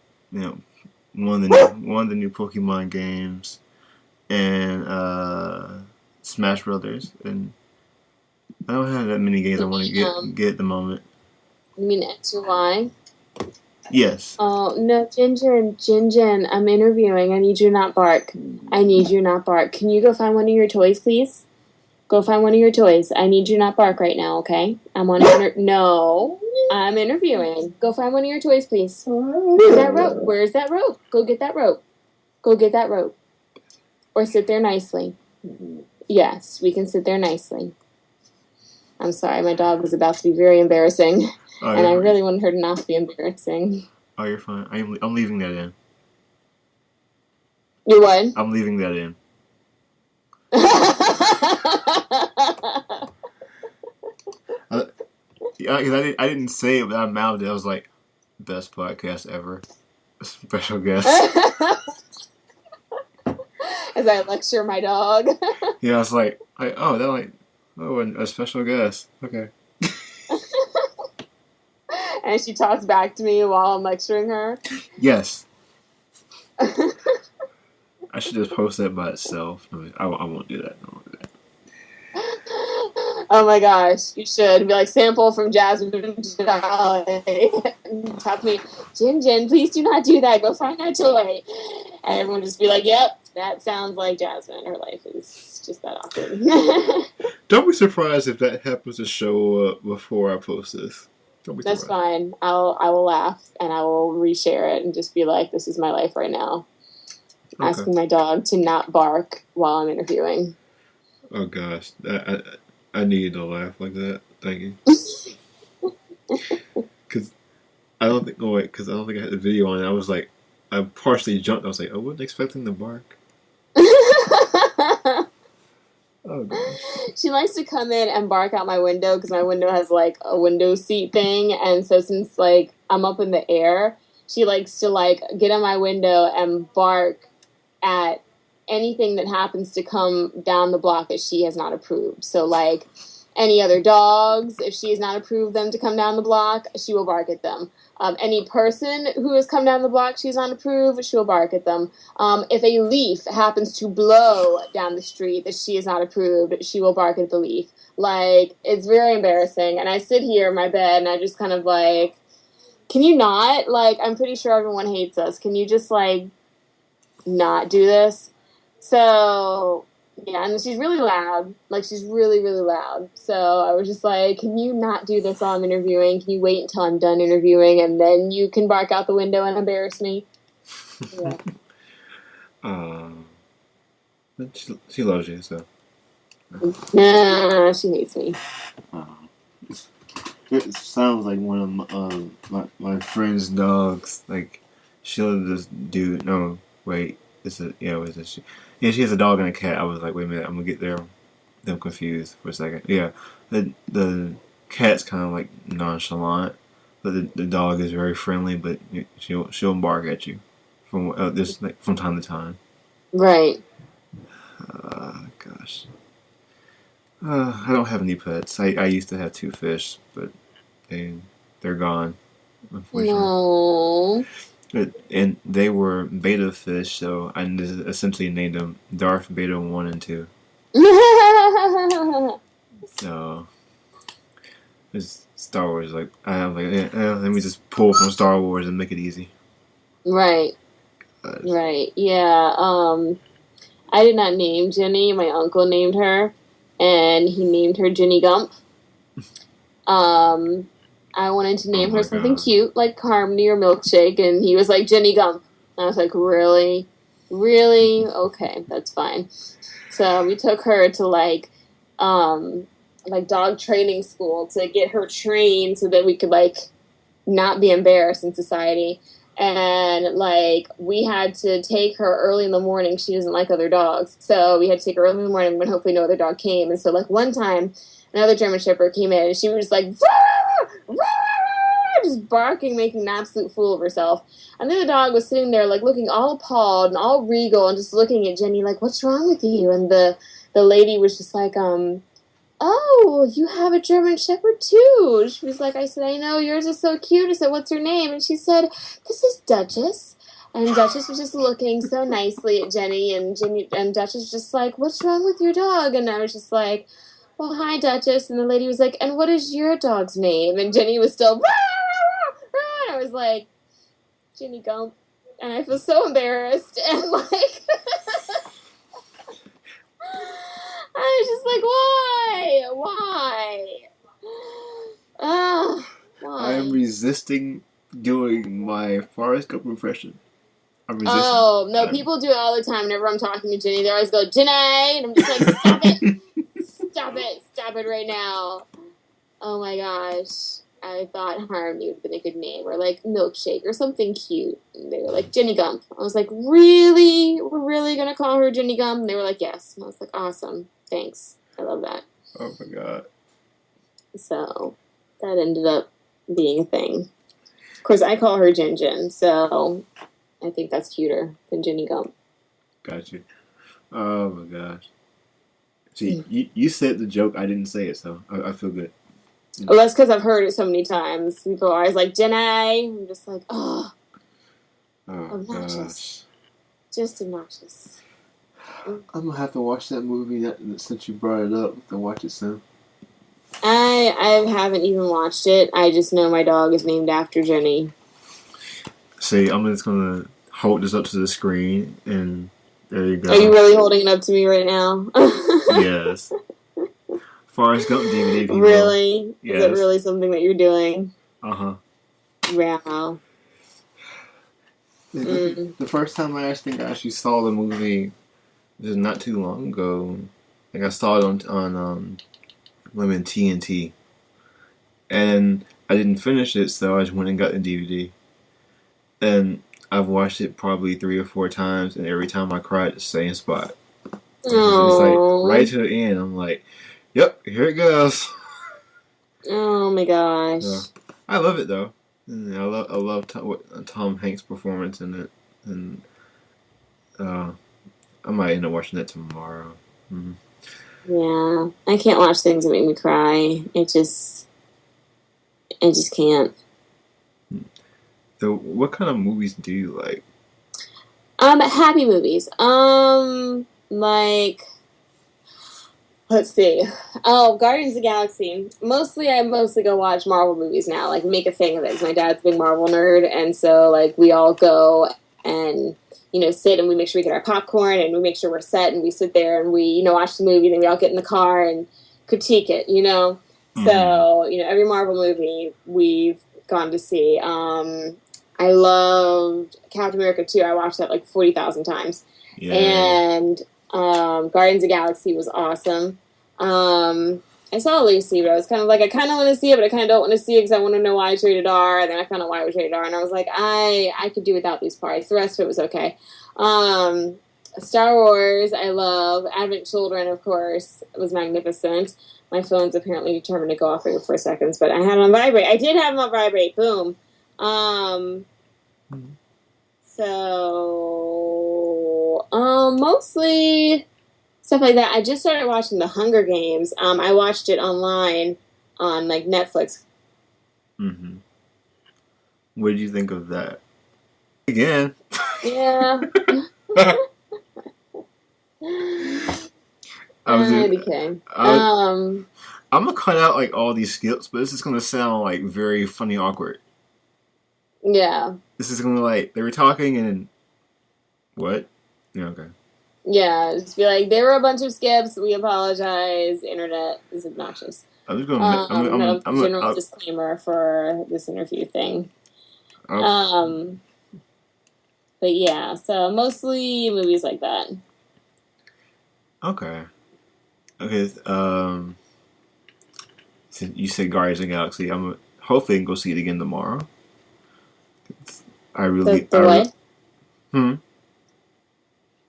one of the new Pokemon games and Smash Brothers, and I don't have that many games I You want to mean, get at the moment. you mean X or Y? Yes. Oh, no, Jinjin, I'm interviewing. I need you to not bark. I need you not bark. Can you go find one of your toys, please? Go find one of your toys. I need you not bark right now, okay? I'm on No, I'm interviewing. Go find one of your toys, please. Where's that rope? Where's that rope? Go get that rope. Go get that rope. Or sit there nicely. Yes, we can sit there nicely. I'm sorry, my dog was about to be very embarrassing. Oh, And I really wanted her to not be embarrassing. Oh, you're fine. I'm leaving that in. You what? I'm leaving that in. Because I didn't say it, but I mouthed it. I was like, best podcast ever. Special guest. As I lecture my dog. Yeah, I was like, a special guest. Okay. And she talks back to me while I'm lecturing her. Yes. I should just post that by itself. I won't do that. I won't do that. Oh my gosh, you should be like, sample from Jazzmin Jolly. Talk to me, Jin, please do not do that. Go find that toy. And everyone just be like, yep, that sounds like Jasmine. Her life is just that awkward. Don't be surprised if that happens to show up before I post this. Don't be surprised. That's fine. I will laugh and I will reshare it and just be like, this is my life right now. Okay. Asking my dog to not bark while I'm interviewing. Oh gosh, I needed to laugh like that. Thank you. Because I don't think I had the video on it. I was like, I partially jumped. I was like, I wasn't expecting to bark. Oh gosh. She likes to come in and bark out my window because my window has like a window seat thing, and so since like I'm up in the air, she likes to like get on my window and bark at anything that happens to come down the block that she has not approved. So like any other dogs, if she has not approved them to come down the block, she will bark at them. Any person who has come down the block she's not approved, she will bark at them. If a leaf happens to blow down the street that she is not approved, she will bark at the leaf. Like, it's very embarrassing. And I sit here in my bed and I just kind of like, can you not? Like, I'm pretty sure everyone hates us. Can you just like not do this? So yeah, and she's really loud. Like, she's really, really loud. So I was just like, can you not do this while I'm interviewing? Can you wait until I'm done interviewing and then you can bark out the window and embarrass me? Yeah. She loves you, so. Nah, she hates me. It sounds like one of my friend's dogs. Like, she'll just do. No, wait. Yeah, she has a dog and a cat. I was like, wait a minute, I'm gonna get them confused for a second. Yeah, the cat's kind of like nonchalant. but the dog is very friendly, but she'll bark at you from time to time. Right. Gosh. I don't have any pets. I used to have 2 fish, but they're gone, unfortunately. No. And they were beta fish, so I just essentially named them Darth Beta 1 and 2. So, it's Star Wars. Like I'm like, let me just pull from Star Wars and make it easy. Right. Right. Yeah. I did not name Jenny. My uncle named her, and he named her Jenny Gump. I wanted to name her something cute, like Harmony or Milkshake, and he was like, Jenny Gump. And I was like, really? Really? Okay, that's fine. So we took her to, like dog training school to get her trained so that we could, like, not be embarrassed in society. And, like, we had to take her early in the morning. She doesn't like other dogs. So we had to take her early in the morning when hopefully no other dog came. And so, like, one time, another German Shepherd came in and she was just like, "Rah! Rah!" just barking, making an absolute fool of herself. And then the dog was sitting there, like, looking all appalled and all regal and just looking at Jenny like, what's wrong with you? And the lady was just like, oh, you have a German Shepherd too. She was like, I said, I know, yours is so cute. I said, what's her name? And she said, this is Duchess. And Duchess was just looking so nicely at Jenny, and Duchess was just like, what's wrong with your dog? And I was just like, well, hi, Duchess. And the lady was like, and what is your dog's name? And Jenny was still, rah, rah, rah. And I was like, Jenny Gump. And I feel so embarrassed. And, like, I was just like, why? Why? I am resisting doing my Forrest Gump impression. I'm resisting. Oh, no, people do it all the time. Whenever I'm talking to Jenny, they always go, Jenny! And I'm just like, stop it! Stop it right now. Oh my gosh. I thought Harmony would have been a good name, or like Milkshake, or something cute. And they were like, Jenny Gump. I was like, really? We're really going to call her Jenny Gump? And they were like, yes. And I was like, awesome. Thanks. I love that. Oh my god. So, that ended up being a thing. Of course, I call her Jin Jin, so I think that's cuter than Jenny Gump. Gotcha. Oh my gosh. See, you said the joke, I didn't say it, so I feel good. Well, that's because I've heard it so many times. People are always like, Jenny! I'm just like, oh obnoxious. Gosh. Just obnoxious. I'm gonna have to watch that movie since you brought it up. To watch it soon. I haven't even watched it. I just know my dog is named after Jenny. See, I'm just gonna hold this up to the screen, and there you go. Are you really holding it up to me right now? Yes. Forrest Gump DVD. People. Really? Yes. Is it really something that you're doing? Uh-huh. Wow. The first time I actually saw the movie was not too long ago. Like I saw it on Women TNT, and I didn't finish it, so I just went and got the DVD. And I've watched it probably 3 or 4 times, and every time I cried at the same spot. It's like right to the end. I'm like, yep, here it goes. Oh my gosh. So, I love it though. And I love Tom Hanks' performance in it, and I might end up watching that tomorrow. Mm-hmm. Yeah, I can't watch things that make me cry. I just can't. So, what kind of movies do you like? Happy movies. Like, let's see. Oh, Guardians of the Galaxy. I mostly go watch Marvel movies now. Like, make a thing of it. 'Cause my dad's a big Marvel nerd, and so, like, we all go and, sit and we make sure we get our popcorn and we make sure we're set and we sit there and we, watch the movie and then we all get in the car and critique it, Mm-hmm. So, every Marvel movie we've gone to see. I loved Captain America 2. I watched that like 40,000 times. Yeah. And Guardians of the Galaxy was awesome. I saw Lucy, but I was kind of like, I kind of want to see it, but I kind of don't want to see it because I want to know why it's rated R. And then I found out why it was rated R, and I was like, I could do without these parts. The rest of it was okay. Star Wars, I love. Advent Children, of course, was magnificent. My phone's apparently determined to go off every 4 seconds, but I had it on vibrate. I did have it on vibrate. Boom. Mostly stuff like that. I just started watching The Hunger Games. I watched it online on like Netflix. Mm-hmm. What did you think of that? Again. Yeah. I'm gonna cut out like all these skips, but this is gonna sound like very funny, awkward. Yeah. This is gonna like they were talking and what? Yeah, okay. Yeah, just be like there were a bunch of skips. We apologize. Internet is obnoxious. I'm just gonna. General disclaimer for this interview thing. I'll, But yeah, so mostly movies like that. Okay. Okay. Since you said Guardians of the Galaxy, I'm hopefully go see it again tomorrow. I really. The what?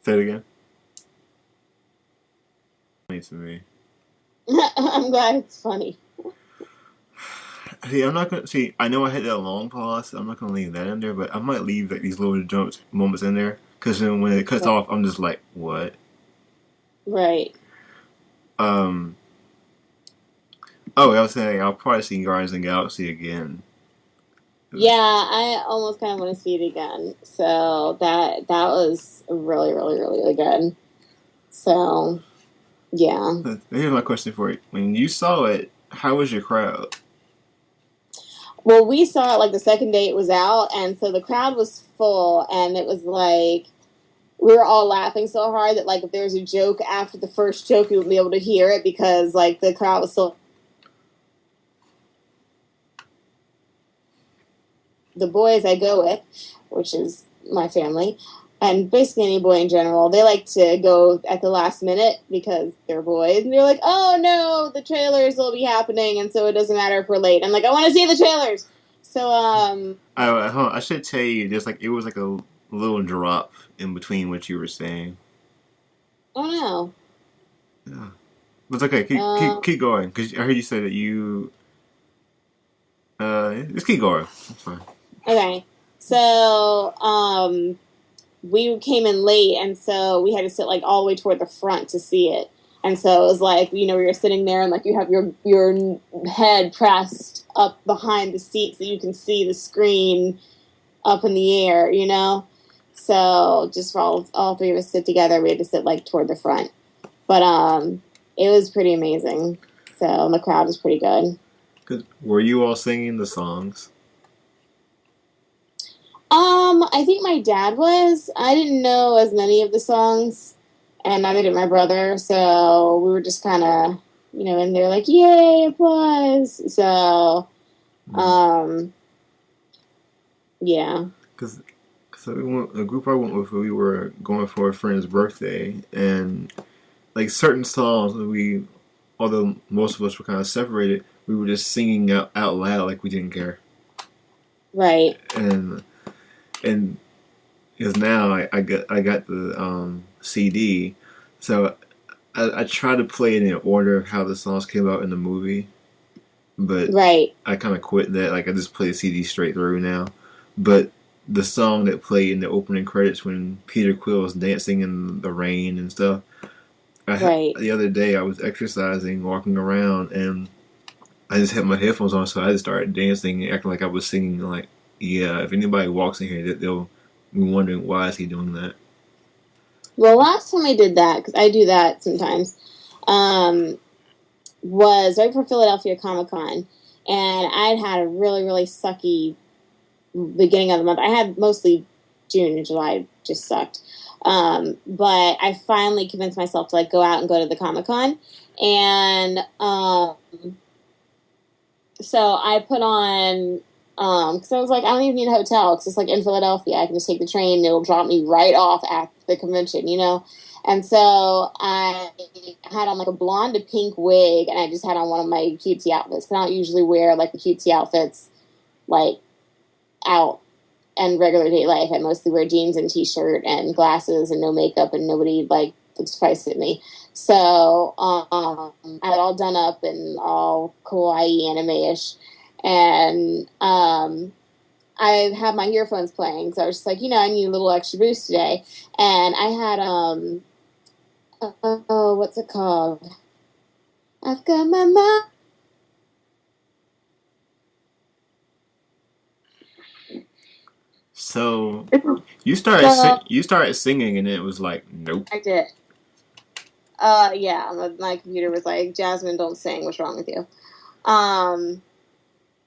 Say it again. Funny to me. I'm glad it's funny. See, I'm not gonna see. I know I had that long pause. So I'm not gonna leave that in there, but I might leave like these little moments in there because then when it cuts off, I'm just like, what? Right. Oh, I was saying I'll probably see Guardians of the Galaxy again. Yeah, I almost kind of want to see it again. So that was really, really, really, really good. So, yeah. Here's my question for you: when you saw it, how was your crowd? Well, we saw it like the second day it was out, and so the crowd was full, and it was like we were all laughing so hard that like if there was a joke after the first joke, you wouldn't be able to hear it because like the crowd was so. The boys I go with, which is my family, and basically any boy in general, they like to go at the last minute because they're boys, and they're like, "Oh no, the trailers will be happening, and so it doesn't matter if we're late." I'm like, "I want to see the trailers." So I should tell you, just like it was like a little drop in between what you were saying. Oh no. Yeah, but it's okay. Keep going because I heard you say that you. Just keep going. That's fine. Okay, so we came in late, and so we had to sit like all the way toward the front to see it. And so it was like, we were sitting there and like you have your head pressed up behind the seat so you can see the screen up in the air, So just for all three of us sit together, we had to sit like toward the front. But it was pretty amazing. So the crowd was pretty good. Were you all singing the songs? I think my dad was. I didn't know as many of the songs, and neither did my brother. So we were just kind of, in there like, yay, applause. So, yeah. Because the group I went with, we were going for a friend's birthday, and like certain songs, although most of us were kind of separated, we were just singing out loud like we didn't care. Right. And because now I got the CD, so I try to play it in order of how the songs came out in the movie, but right. I kind of quit that. Like I just play the CD straight through now. But the song that played in the opening credits when Peter Quill was dancing in the rain and stuff. The other day I was exercising, walking around, and I just had my headphones on, so I just started dancing and acting like I was singing. Like, yeah, if anybody walks in here, they'll be wondering why is he doing that. Well, last time I did that, because I do that sometimes, was right before Philadelphia Comic-Con, and I'd had a really, really sucky beginning of the month. I had mostly June and July just sucked. But I finally convinced myself to like go out and go to the Comic-Con, and so I put on because I was like, I don't even need a hotel because it's like in Philadelphia. I can just take the train and it'll drop me right off at the convention, And so I had on like a blonde to pink wig, and I just had on one of my cutesy outfits. I don't usually wear like the cutesy outfits like out and regular day life. I mostly wear jeans and t-shirt and glasses and no makeup, and nobody like looks twice at me. So I had all done up and all kawaii anime-ish, and I had my earphones playing, so I was just like, I need a little extra boost today, and I had what's it called? I've got my mind. So you started singing, and it was like, nope. I did. Yeah, my computer was like, Jazzmin, don't sing. What's wrong with you?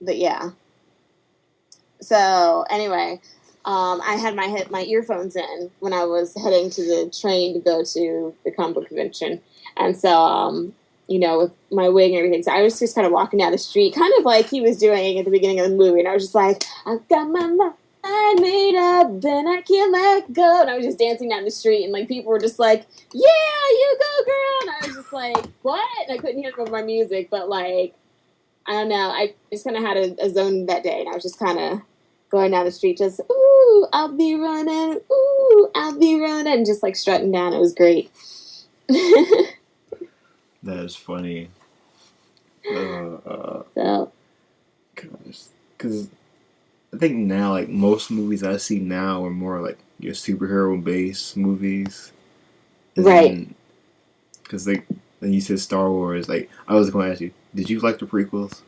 But yeah. So anyway, I had my earphones in when I was heading to the train to go to the comic book convention, and so with my wig and everything. So I was just kind of walking down the street, kind of like he was doing at the beginning of the movie, and I was just like, I've got my mind made up, then I can't let go. And I was just dancing down the street, and like people were just like, yeah, you go, girl. And I was just like, what? And I couldn't hear my music, but like, I don't know. I just kind of had a zone that day, and I was just kind of going down the street, just, ooh, I'll be running, ooh, I'll be running, and just like strutting down. It was great. That is funny. So, because I think now, like, most movies I see now are more like your superhero-based movies. right. Because, like, when you said Star Wars, like, I was going to ask you, did you like the prequels?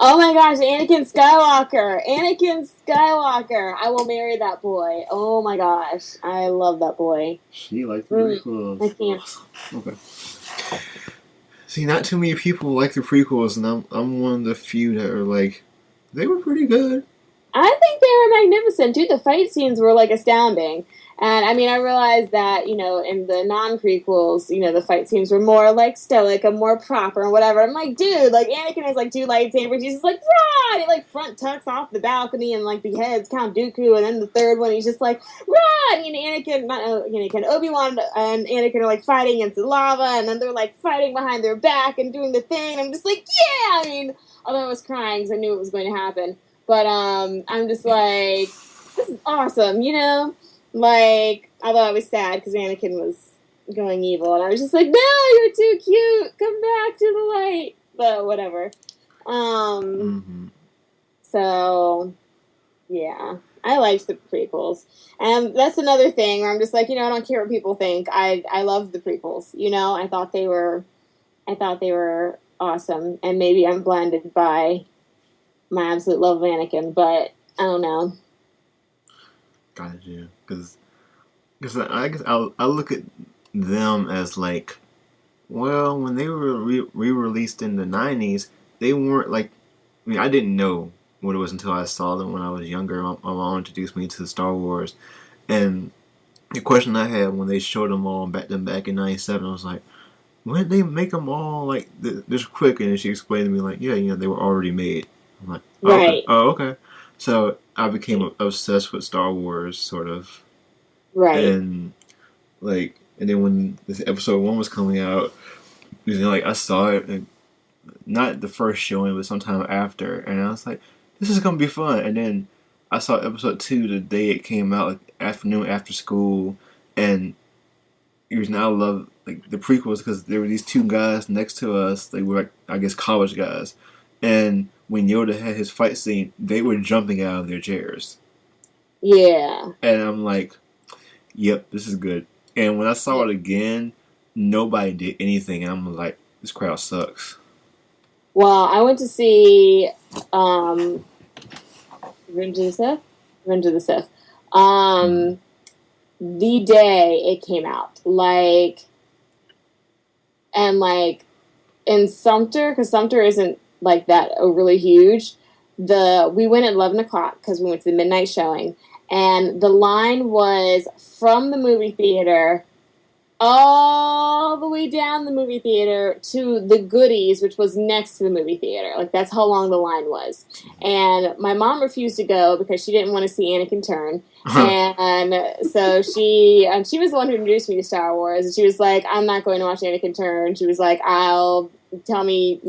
Oh my gosh, Anakin Skywalker! Anakin Skywalker! I will marry that boy. Oh my gosh, I love that boy. She liked the prequels. I can't. Okay. See, not too many people like the prequels, and I'm one of the few that are like, they were pretty good. I think they were magnificent, too. The fight scenes were, like, astounding. And, I mean, I realized that, in the non-prequels, the fight scenes were more, like, stoic and more proper and whatever. I'm like, dude, like, Anakin has, like, 2 lightsabers. He's just like, run! He, like, front tucks off the balcony and, like, beheads Count Dooku. And then the third one, he's just like, run! And Obi-Wan and Anakin are, like, fighting against the lava. And then they're, like, fighting behind their back and doing the thing. I'm just like, yeah! I mean, although I was crying because I knew it was going to happen. But I'm just like, this is awesome, Like, although I was sad because Anakin was going evil, and I was just like, no, you're too cute. Come back to the light. But whatever. So, yeah. I liked the prequels. And that's another thing where I'm just like, I don't care what people think. I love the prequels, I thought they were awesome. And maybe I'm blinded by my absolute love of Anakin, but I don't know. Gotcha. Because I guess I look at them as like, well, when they were re-released in the 90s, they weren't like, I mean, I didn't know what it was until I saw them when I was younger. My mom introduced me to Star Wars, and the question I had when they showed them all back in '97, I was like, when did they make them all like this quick? And she explained to me like, yeah, they were already made. I'm like, oh, right. Okay. Oh, okay. So I became obsessed with Star Wars, sort of. Right. And then when this episode 1 was coming out, like I saw it, and not the first showing, but sometime after, and I was like, this is gonna be fun. And then I saw episode 2 the day it came out, like afternoon after school, and the reason I love like the prequels because there were these 2 guys next to us. They were like, I guess, college guys, and when Yoda had his fight scene, they were jumping out of their chairs. Yeah. And I'm like, yep, this is good. And when I saw it again, nobody did anything, and I'm like, this crowd sucks. Well, I went to see Revenge of the Sith. The day it came out. In Sumter, because Sumter isn't like that really huge. We went at 11 o'clock because we went to the midnight showing, and the line was from the movie theater all the way down the movie theater to the Goodies, which was next to the movie theater. Like, that's how long the line was. And my mom refused to go because she didn't want to see Anakin turn. And so she was the one who introduced me to Star Wars. And she was like, I'm not going to watch Anakin turn. She was like, tell me,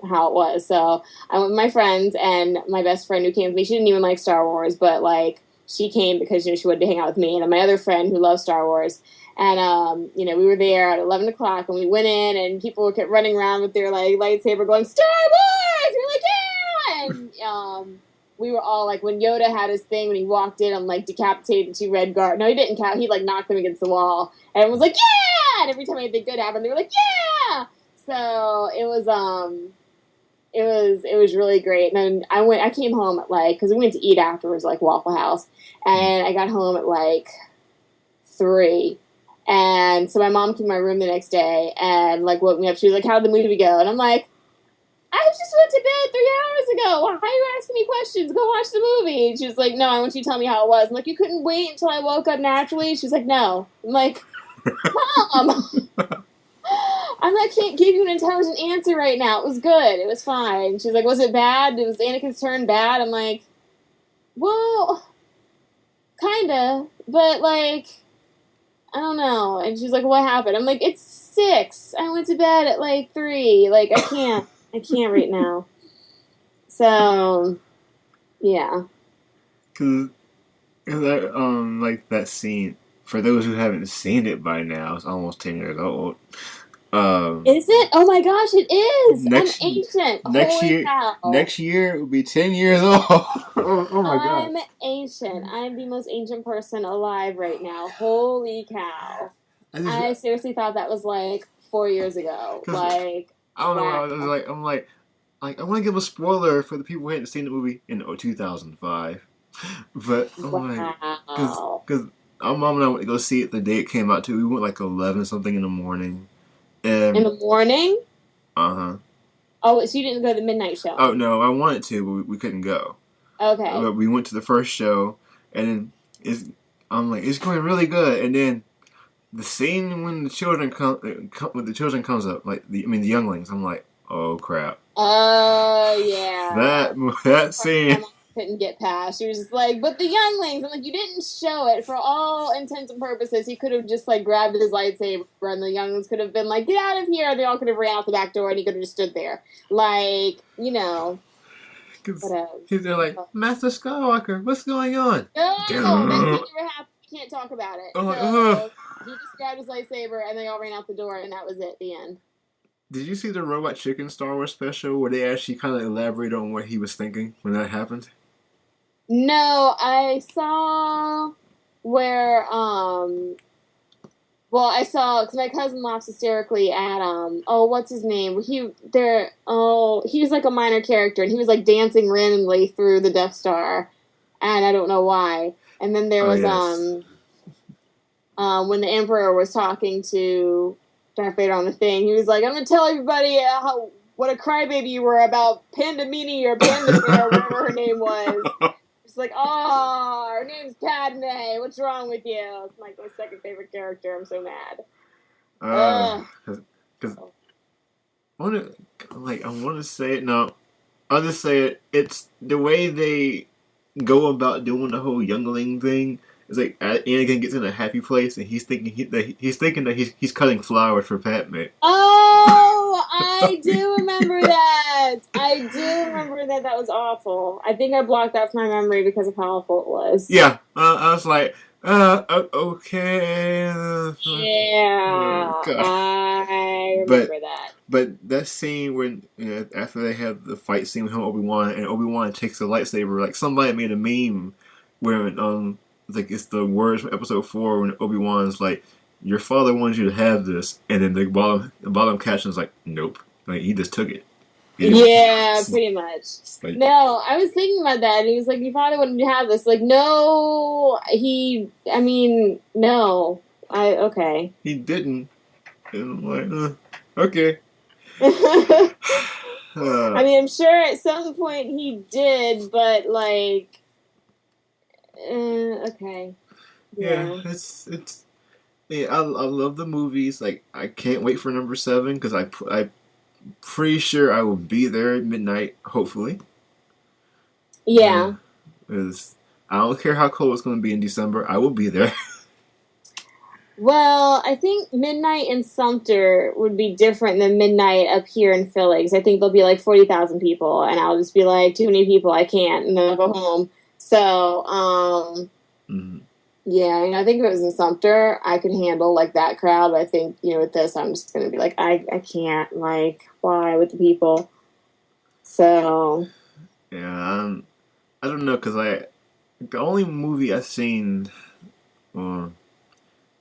how it was. So I went with my friends, and my best friend who came with me, she didn't even like Star Wars, but, like, she came because, she wanted to hang out with me. And my other friend who loves Star Wars. And, we were there at 11 o'clock, and we went in, and people kept running around with their, like, lightsaber going, Star Wars! We were like, yeah! And we were all, like, when Yoda had his thing, when he walked in, I'm, like, decapitated 2 red guards. No, he didn't count. He, like, knocked them against the wall. And everyone was like, yeah! And every time anything good happened, they were like, yeah! So it was really great. And then I came home at, like, because we went to eat afterwards, like, Waffle House. And I got home at, like, 3. And so my mom came to my room the next day and, like, woke me up. She was like, how'd the movie go? And I'm like, I just went to bed 3 hours ago. Why are you asking me questions? Go watch the movie. And she was like, no, I want you to tell me how it was. I'm like, you couldn't wait until I woke up naturally? She was like, no. I'm like, Mom, I can't give you an intelligent answer right now. It was good. It was fine. She's like, was it bad? Was Anakin's turn bad? I'm like, well, kinda. But, like, I don't know. And she's like, what happened? I'm like, it's 6. I went to bed at, like, 3. Like, I can't right now. So, yeah. Cause that, like that scene, for those who haven't seen it by now, it's almost 10 years old. Is it? Oh my gosh, it is! I'm ancient. Holy cow. Next year it will be 10 years old. oh my god. I'm ancient. I'm the most ancient person alive right now. Holy cow. I seriously thought that was, like, 4 years ago. Like, I don't know. I'm like, I want to give a spoiler for the people who hadn't seen the movie in 2005. But because our mom and I went to go see it the day it came out too. We went like 11 something in the morning. In the morning? Uh-huh. Oh, so you didn't go to the midnight show? Oh no, I wanted to, but we couldn't go. Okay. But we went to the first show, and then I'm like, it's going really good. And then the scene when the children comes up, like the younglings, I'm like, oh crap. Oh yeah. That scene. Couldn't get past. She was just like, but the younglings. I'm like, you didn't show it. For all intents and purposes, he could have just, like, grabbed his lightsaber, and the younglings could have been like, get out of here. They all could have ran out the back door, and he could have just stood there, like, They're like, Master Skywalker, what's going on? No, that never happened. You can't talk about it. So he just grabbed his lightsaber, and they all ran out the door, and that was it. The end. Did you see the Robot Chicken Star Wars special where they actually kind of elaborate on what he was thinking when that happened? No, I saw where, I saw, because my cousin laughs hysterically at, what's his name? He was like a minor character, and he was, like, dancing randomly through the Death Star, and I don't know why. And then there was, when the Emperor was talking to Darth Vader on the thing, he was like, I'm going to tell everybody what a crybaby you were about Pandamini or Pandamir or whatever her name was. Like, oh, her name's Padme. What's wrong with you? It's like my second favorite character. I'm so mad. Because I want to say it. No, I'll just say it. It's the way they go about doing the whole youngling thing. It's like Anakin gets in a happy place, and he's thinking that he's cutting flowers for Padme. Oh, I do remember that. I do remember that. That was awful. I think I blocked that from my memory because of how awful it was. Yeah, I was like, okay. Yeah, I remember that. But that scene when after they have the fight scene with him, Obi-Wan, and Obi-Wan takes the lightsaber, like somebody made a meme where like it's the words from Episode 4 when Obi-Wan's like, your father wanted you to have this, and then the bottom caption is like, nope, like he just took it. Yeah, pretty much. Like, no, I was thinking about that, and he was like, your father wanted you to have this. Like, no, no. Okay. He didn't. And I'm like, okay. I'm sure at some point he did, but, like, okay. Yeah, it's Yeah, I love the movies. Like, I can't wait for number 7 because I pretty sure I will be there at midnight. Hopefully, Yeah. because I don't care how cold it's going to be in December. I will be there. Well, I think midnight in Sumter would be different than midnight up here in Philly. 'Cause I think there'll be like 40,000 people, and I'll just be like, too many people, I can't, and then I'll go home. So, Mhm. yeah, I think if it was in Sumter, I could handle like that crowd. But I think, with this, I'm just gonna be like, I can't, like, why with the people? So, Yeah, I don't know because the only movie I've seen uh,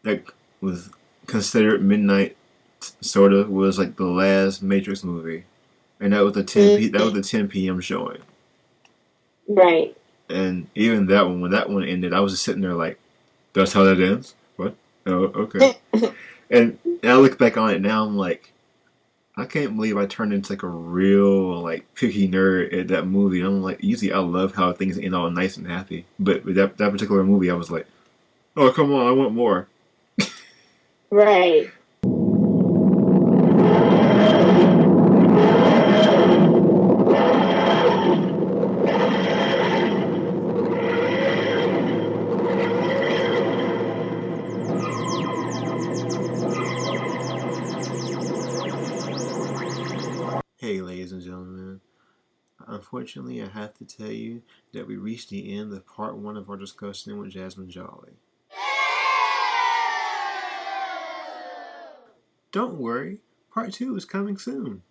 that was considered midnight sort of was like the last Matrix movie, and that was the that was the 10 p.m. showing. right. And even that one, when that one ended, I was just sitting there like, "That's how that ends." What? Oh, okay. And I look back on it now, I'm like, I can't believe I turned into like a real like picky nerd at that movie. I'm like, usually I love how things end all nice and happy, but with that particular movie, I was like, oh come on, I want more. Right. Hey, ladies and gentlemen, unfortunately, I have to tell you that we reached the end of part 1 of our discussion with Jazzmin Jolly. Don't worry, part 2 is coming soon.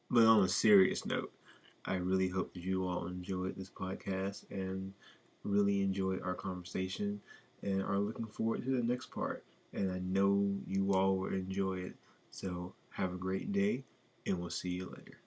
But on a serious note, I really hope that you all enjoyed this podcast and really enjoyed our conversation and are looking forward to the next part. And I know you all will enjoy it. So have a great day, and we'll see you later.